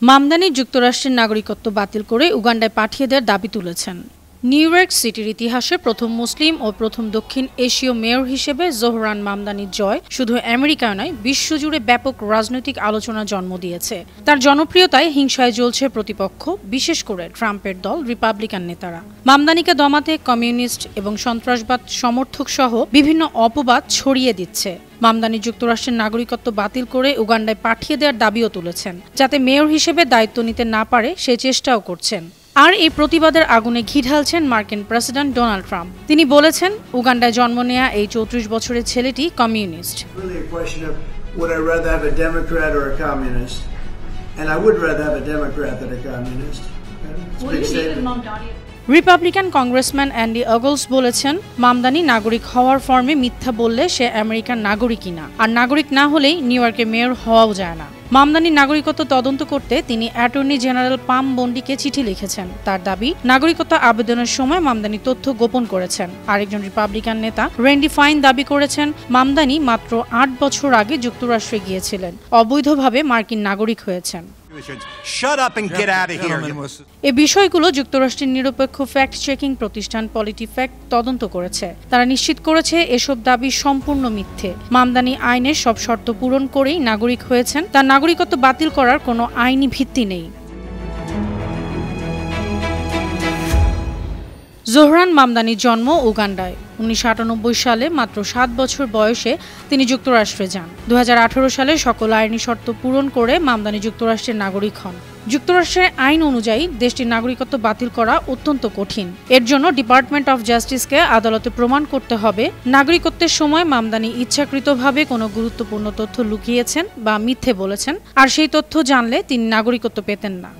মামদানি যুক্তরাষ্ট্রের নাগরিকত্ব বাতিল করে উগান্ডায় পাঠিয়ে দেওয়ার দাবি তুলেছেন। নিউ ইয়র্ক সিটির ইতিহাসে প্রথম মুসলিম ও প্রথম দক্ষিণ এশীয় মেয়র হিসেবে জোহরান মামদানির জয় শুধু আমেরিকায় নয়, বিশ্বজুড়ে ব্যাপক রাজনৈতিক আলোচনার জন্ম দিয়েছে। তার জনপ্রিয়তায় হিংসায় জ্বলছে প্রতিপক্ষ, বিশেষ করে ট্রাম্পের দল রিপাবলিকান নেতারা। মামদানিকে দমাতে কমিউনিস্ট এবং সন্ত্রাসবাদ সমর্থক সহ বিভিন্ন অপবাদ ছড়িয়ে দিচ্ছে। মামদানি যুক্তরাষ্ট্রের নাগরিকত্ব বাতিল করে উগান্ডায় পাঠিয়ে দেওয়ার দাবিও তুলেছেন, যাতে মেয়র হিসেবে দায়িত্ব নিতে না পারে সে চেষ্টাও করছেন। আর এই প্রতিবাদের আগুনে ঘি ঢালছেন মার্কিন প্রেসিডেন্ট ডোনাল্ড ট্রাম্প। তিনি বলেছেন, উগান্ডায় জন্ম নেয়া এই 34 বছরের ছেলেটি কমিউনিস্ট। রিপাবলিকান কংগ্রেসম্যান অ্যান্ডি অগলস বলেছেন, মামদানি নাগরিক হওয়ার ফর্মে মিথ্যা বললে সে আমেরিকার নাগরিকই না, আর নাগরিক না হলেই নিউ ইয়র্কের মেয়র হওয়াও যায় না। মামদানির নাগরিকত্ব তদন্ত করতে তিনি অ্যাটর্নি জেনারেল পাম বন্ডিকে চিঠি লিখেছেন। তার দাবি, নাগরিকত্ব আবেদনের সময় মামদানি তথ্য গোপন করেছেন। আরেকজন রিপাবলিকান নেতা রেন্ডি ফাইন দাবি করেছেন, মামদানি মাত্র 8 বছর আগে যুক্তরাষ্ট্রে গিয়েছিলেন, অবৈধভাবে মার্কিন নাগরিক হয়েছেন। এই বিষয়গুলো যুক্তরাষ্ট্রের নিরপেক্ষ ফ্যাক্ট চেকিং প্রতিষ্ঠান পলিটিফ্যাক্ট তদন্ত করেছে। তারা নিশ্চিত করেছে এসব দাবি সম্পূর্ণ মিথ্যে। মামদানি আইনের সব শর্ত পূরণ করেই নাগরিক হয়েছেন, তার নাগরিকত্ব বাতিল করার কোনো আইনি ভিত্তি নেই। জোহরান মামদানির জন্ম উগান্ডায়। 1998 সালে মাত্র 7 বছর বয়সে তিনি যুক্তরাষ্ট্রে যান। 2018 সালে সকল আইনি শর্ত পূরণ করে মামদানি যুক্তরাষ্ট্রের নাগরিক হন। যুক্তরাষ্ট্রের আইন অনুযায়ী দেশটির নাগরিকত্ব বাতিল করা অত্যন্ত কঠিন। এর জন্য ডিপার্টমেন্ট অফ জাস্টিসকে আদালতে প্রমাণ করতে হবে নাগরিকত্বের সময় মামদানি ইচ্ছাকৃতভাবে কোনো গুরুত্বপূর্ণ তথ্য লুকিয়েছেন বা মিথ্যে বলেছেন, আর সেই তথ্য জানলে তিনি নাগরিকত্ব পেতেন না।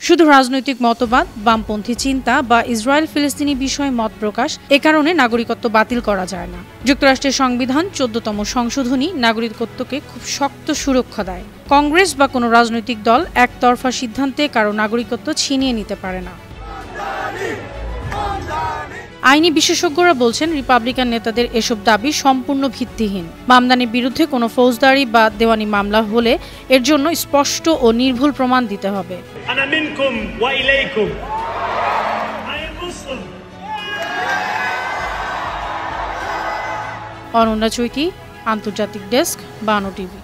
শুধু রাজনৈতিক মতবাদ, বামপন্থী চিন্তা বা ইসরায়েল ফিলিস্তিনি বিষয়ে মত প্রকাশ, এ কারণে নাগরিকত্ব বাতিল করা যায় না। যুক্তরাষ্ট্রের সংবিধান 14তম সংশোধনী নাগরিকত্বকে খুব শক্ত সুরক্ষা দেয়। কংগ্রেস বা কোনো রাজনৈতিক দল একতরফা সিদ্ধান্তে কারো নাগরিকত্ব ছিনিয়ে নিতে পারে না। আইনি বিশেষজ্ঞরা বলছেন, রিপাবলিকান নেতাদের এসব দাবি সম্পূর্ণ ভিত্তিহীন। মামদানির বিরুদ্ধে কোনো ফৌজদারি বা দেওয়ানি মামলা হলে এর জন্য স্পষ্ট ও নির্ভুল প্রমাণ দিতে হবে। অনন্যা চৈতি, আন্তর্জাতিক ডেস্ক, বানো টিভি।